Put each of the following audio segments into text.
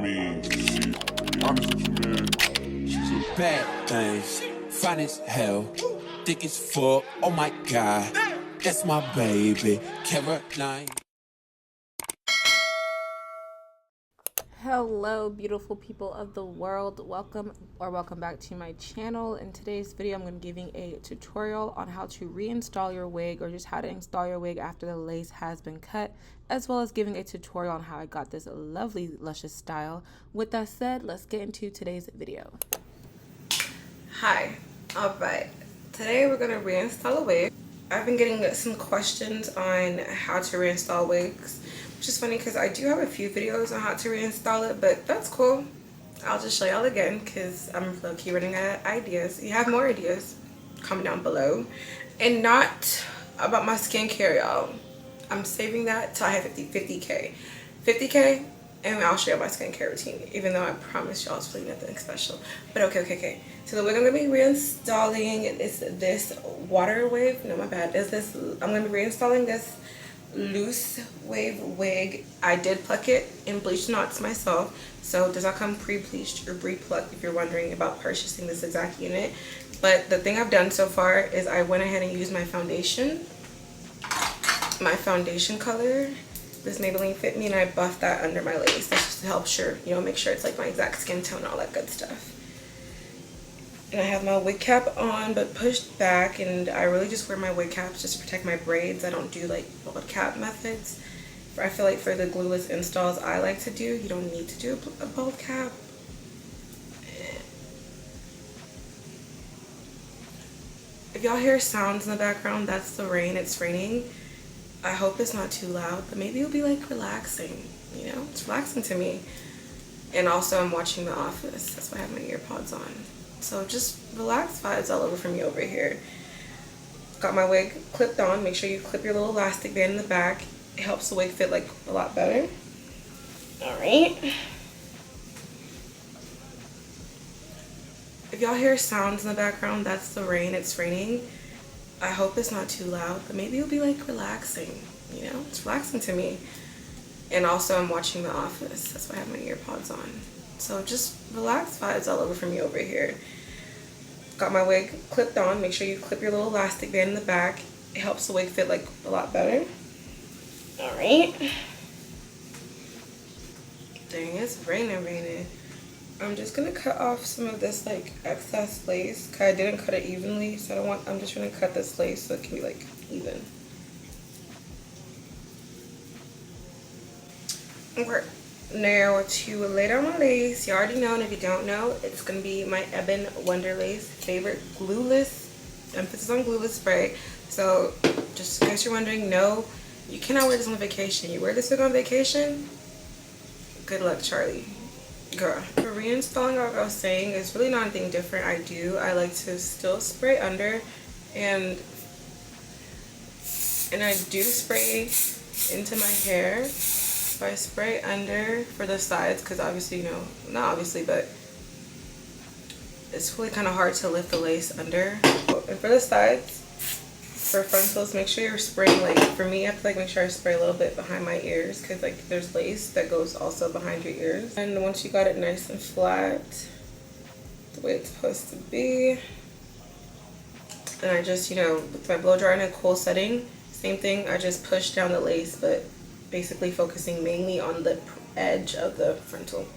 mean, shit, to be honest with you, man, she's a bad things, fine as hell, thick as fuck. Oh my god, that's my baby, Caroline. Hello beautiful people of the world, welcome back to my channel. In today's video I'm going to be giving a tutorial on how to reinstall your wig, or just how to install your wig after the lace has been cut, as well as giving a tutorial on how I got this lovely luscious style. With that said, let's get into today's video. Hi, alright, today we're going to reinstall a wig. I've been getting some questions on how to reinstall wigs, which is funny because I do have a few videos on how to reinstall it, but that's cool. I'll just show y'all again because I'm low-key running out of ideas. If you have more ideas, comment down below. And not about my skincare, y'all. I'm saving that till I have 50K. 50K, and I'll show you my skincare routine, even though I promise y'all it's really nothing special. But okay. So the wig I'm going to be reinstalling is this water wave. No, my bad. I'm going to be reinstalling this loose wave wig. I did pluck it and bleach knots myself, so it does not come pre-bleached or pre-plucked if you're wondering about purchasing this exact unit. But the thing I've done so far is I went ahead and used my foundation color, this Maybelline Fit Me, and I buffed that under my lace. That's just to help make sure it's like my exact skin tone and all that good stuff. And I have my wig cap on but pushed back, and I really just wear my wig caps just to protect my braids. I don't do like bald cap methods. I feel like for the glueless installs I like to do, you don't need to do a bald cap. If y'all hear sounds in the background, that's the rain. It's raining. I hope it's not too loud, but maybe it'll be like relaxing, you know? It's relaxing to me. And also I'm watching The Office. That's why I have my earpods on. So just relax vibes all over from me over here. Got my wig clipped on. Make sure you clip your little elastic band in the back. It helps the wig fit like a lot better. Alright. If y'all hear sounds in the background, that's the rain. It's raining. I hope it's not too loud, but maybe it'll be like relaxing, you know? It's relaxing to me. And also I'm watching The Office. That's why I have my earpods on. So just relax vibes all over from me over here. Got my wig clipped on. Make sure you clip your little elastic band in the back. It helps the wig fit like a lot better. Alright. Dang, it's raining. I'm just gonna cut off some of this like excess lace, because I didn't cut it evenly, so I'm just gonna cut this lace so it can be like even. Okay. Now to lay down my lace, you already know, and if you don't know, it's going to be my Ebon Wonder Lace favorite glueless, emphasis on glueless spray. So just in case you're wondering, no, you cannot wear this on vacation. You wear this wig on vacation, good luck, Charlie. Girl. For reinstalling, like I was saying, it's really not anything different. I like to still spray under, and I do spray into my hair. So I spray under for the sides, because obviously, not obviously, but it's really kind of hard to lift the lace under. And for the sides, for frontals, make sure you're spraying, like for me, I have to like make sure I spray a little bit behind my ears, because like there's lace that goes also behind your ears. And once you got it nice and flat, the way it's supposed to be, and I just, with my blow dryer in a cool setting, same thing, I just push down the lace, but basically focusing mainly on the edge of the frontal.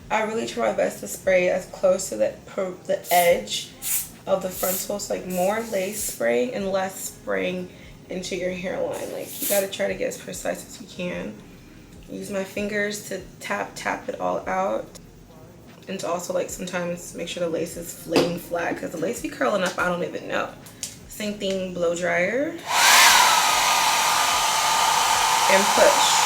I really try my best to spray as close to the edge of the frontal, so like more lace spraying and less spraying into your hairline. Like you gotta try to get as precise as you can. Use my fingers to tap it all out, and to also like sometimes make sure the lace is laying flat, because the lace be curling up, I don't even know. Same thing, blow dryer and push.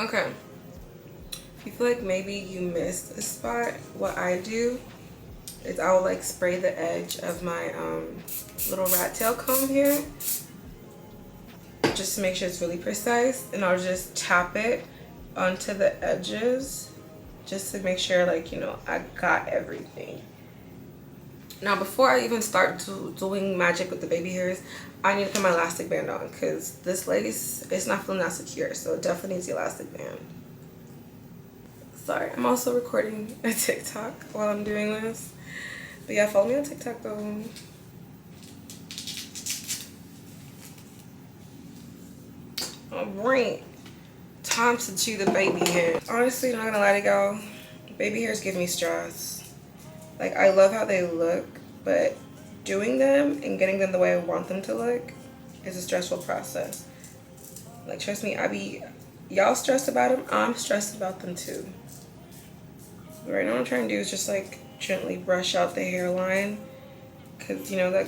Okay. If you feel like maybe you missed a spot, what I do is I will like spray the edge of my little rat tail comb here just to make sure it's really precise, and I'll just tap it onto the edges just to make sure, like, you know, I got everything. Now before I even start doing magic with the baby hairs, I need to put my elastic band on because this lace is not feeling that secure, so it definitely needs the elastic band. Sorry, I'm also recording a TikTok while I'm doing this. But yeah, follow me on TikTok though. Alright, time to do the baby hair. Honestly, not gonna lie to y'all, baby hairs give me stress. Like, I love how they look, but doing them and getting them the way I want them to look is a stressful process. Like, trust me, y'all stressed about them, I'm stressed about them too. But right now what I'm trying to do is just like gently brush out the hairline, because you know that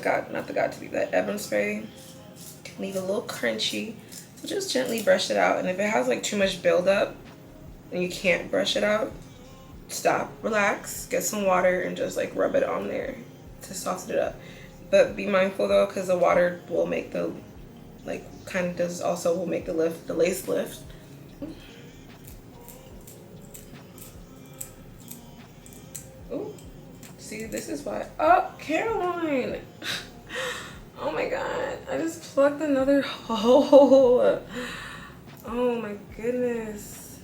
Ebon spray can leave a little crunchy. So just gently brush it out, and if it has like too much buildup and you can't brush it out, stop, relax, get some water and just like rub it on there to soften it up. But be mindful though, because the water will make the will make the lace lift. Ooh, see, this is why. Oh, Caroline. Oh my god, I just plugged another hole. Oh my goodness.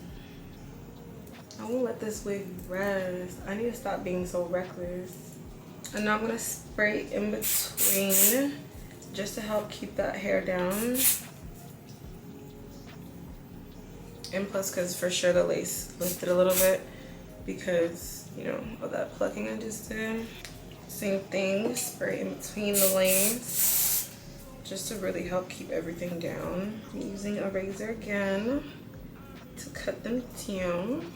I won't let this wig rest. I need to stop being so reckless. And now I'm gonna spray in between just to help keep that hair down. And plus, because for sure the lace lifted a little bit because, you know, of that plucking I just did. Same thing, spray in between the lanes just to really help keep everything down. I'm using a razor again to cut them down.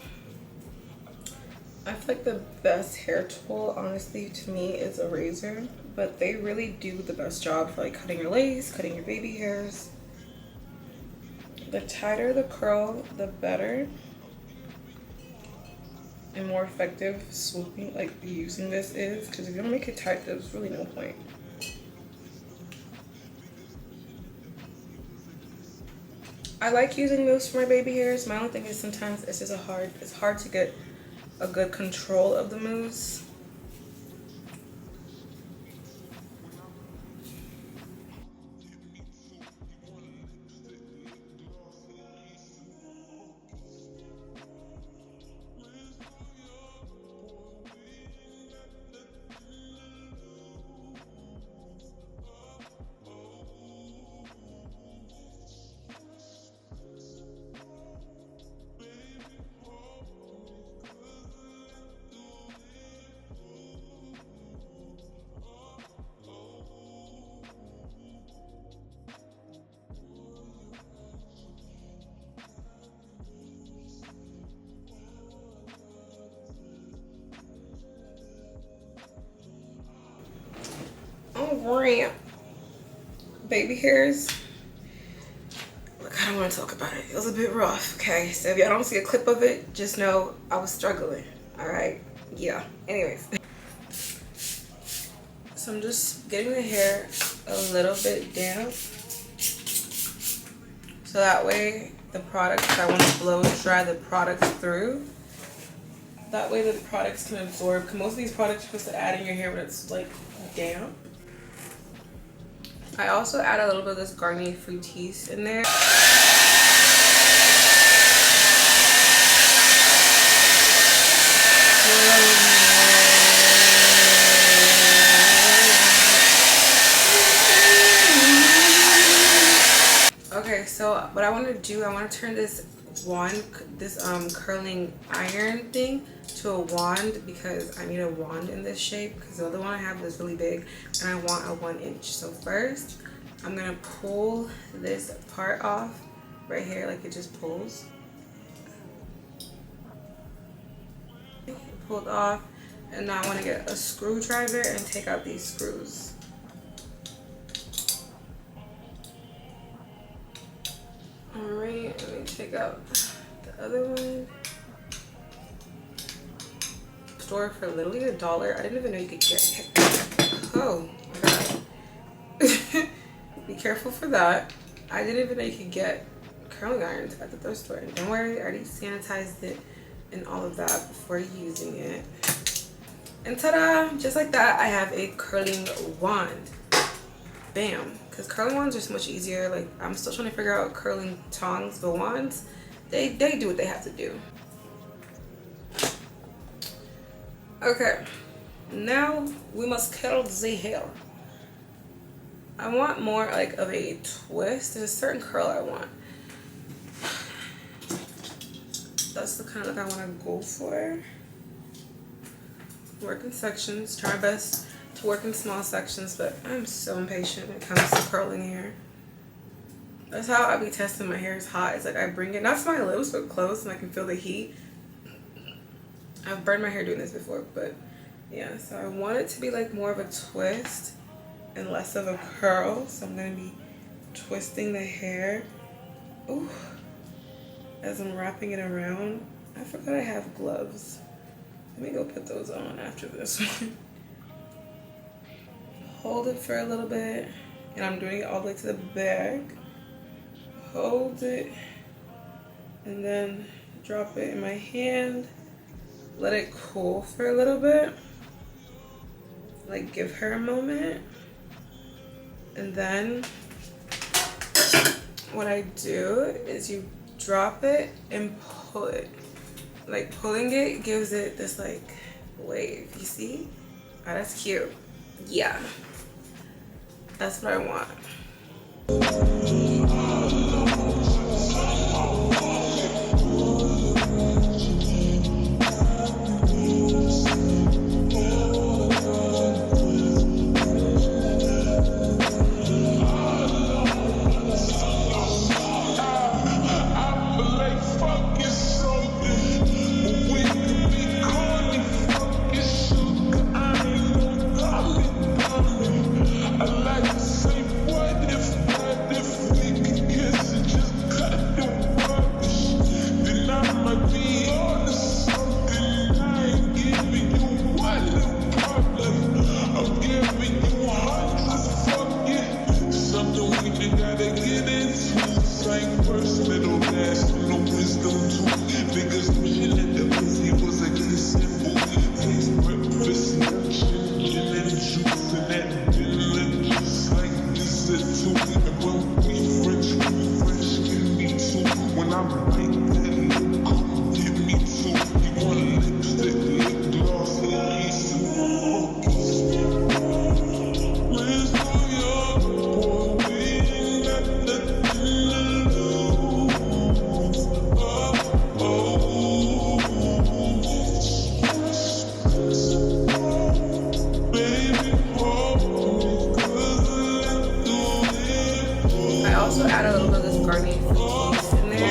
I feel like the best hair tool, honestly, to me is a razor, but they really do the best job for like cutting your lace, cutting your baby hairs. The tighter the curl, the better and more effective swooping, like using this is, because if you don't make it tight, there's really no point. I like using those for my baby hairs. My only thing is sometimes it's just it's hard to get a good control of the mousse. Alright, baby hairs. Look, I don't want to talk about it. It was a bit rough, okay? So if y'all don't see a clip of it, just know I was struggling, alright? Yeah, anyways. So I'm just getting the hair a little bit damp, so that way the products, I want to blow dry the products through. That way the products can absorb, because most of these products you're supposed to add in your hair when it's like damp. I also add a little bit of this Garnier Fructis in there. Okay, so what I want to do, I want to turn this curling iron thing to a wand, because I need a wand in this shape, because the other one I have is really big and I want a 1 inch. So first I'm gonna pull this part off right here, like it just pulls. Pulled off, and now I want to get a screwdriver and take out these screws. Alright, let me take out the other one. Store for literally $1. I didn't even know you could get. Oh my god. Be careful for that. I didn't even know you could get curling irons at the thrift store. And don't worry, I already sanitized it and all of that before using it. And ta-da! Just like that, I have a curling wand. Bam. Because curling wands are so much easier. Like, I'm still trying to figure out curling tongs, but wands, they do what they have to do. Okay. Now, we must curl the hair. I want more like of a twist. There's a certain curl I want. That's the kind of look I want to go for. Work in sections. Try my best to work in small sections, but I'm so impatient when it comes to curling hair. That's how I be testing my hair is hot. It's like I bring it, not to my lips, but close, and I can feel the heat. I've burned my hair doing this before, but yeah. So I want it to be like more of a twist and less of a curl. So I'm gonna be twisting the hair. Ooh. As I'm wrapping it around. I forgot I have gloves. Let me go put those on after this one. Hold it for a little bit. And I'm doing it all the way to the back. Hold it. And then drop it in my hand. Let it cool for a little bit. Like, give her a moment. And then what I do is you drop it and pull it. Like, pulling it gives it this like wave, you see? Oh, that's cute. Yeah, that's what I want. I also add a little bit of this garnish in there.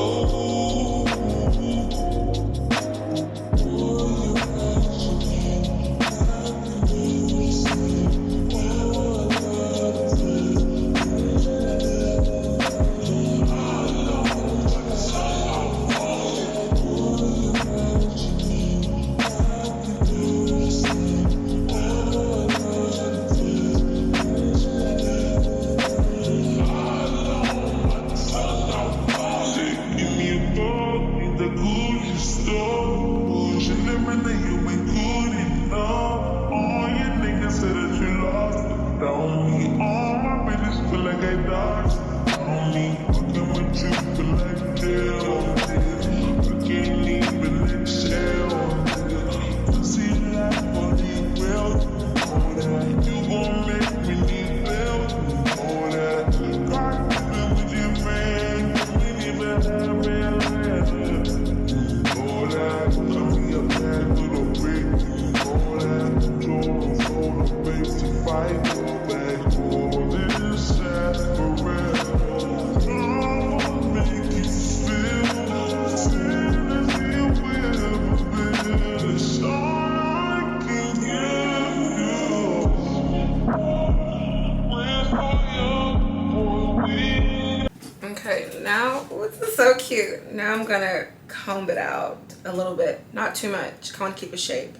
now, ooh, this is so cute. Now I'm gonna comb it out a little bit, not too much. I want to keep a shape.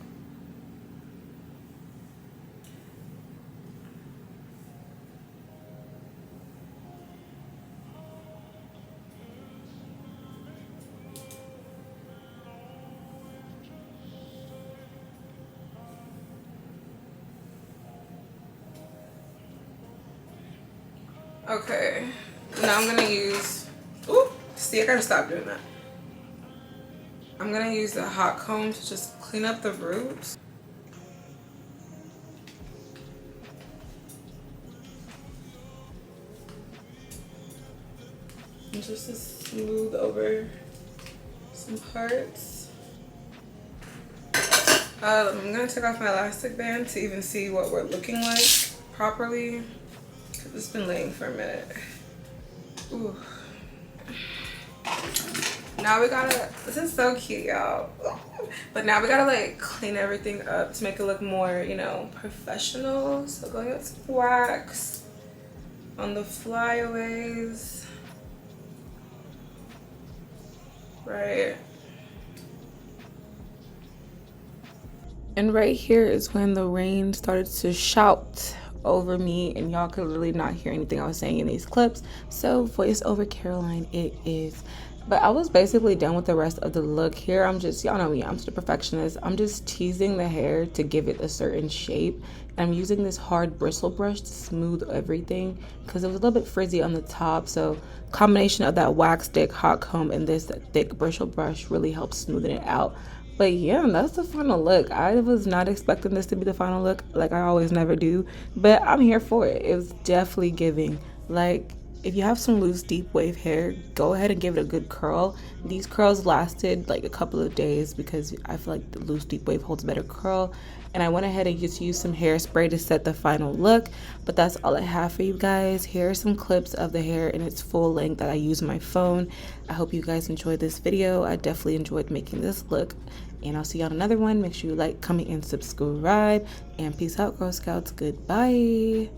Okay, now I'm gonna use, ooh, see, I gotta stop doing that. I'm gonna use the hot comb to just clean up the roots. And just to smooth over some parts. I'm gonna take off my elastic band to even see what we're looking like properly. It's been laying for a minute. Ooh. Now we gotta, this is so cute, y'all. But now we gotta like clean everything up to make it look more, you know, professional. So going with some wax on the flyaways. Right. And right here is when the rain started to shout over me, and y'all could really not hear anything I was saying in these clips, so voice over Caroline it is. But I was basically done with the rest of the look here. I'm just, y'all know me, I'm just a perfectionist. I'm just teasing the hair to give it a certain shape, and I'm using this hard bristle brush to smooth everything because it was a little bit frizzy on the top. So combination of that wax stick, hot comb, and this thick bristle brush really helps smoothing it out. But yeah, that's the final look. I was not expecting this to be the final look, like I always never do, but I'm here for it. It was definitely giving. Like, if you have some loose deep wave hair, go ahead and give it a good curl. These curls lasted like a couple of days because I feel like the loose deep wave holds better curl. And I went ahead and just used some hairspray to set the final look. But that's all I have for you guys. Here are some clips of the hair in its full length that I use my phone. I hope you guys enjoyed this video. I definitely enjoyed making this look. And I'll see you on another one. Make sure you like, comment, and subscribe. And peace out, Girl Scouts. Goodbye.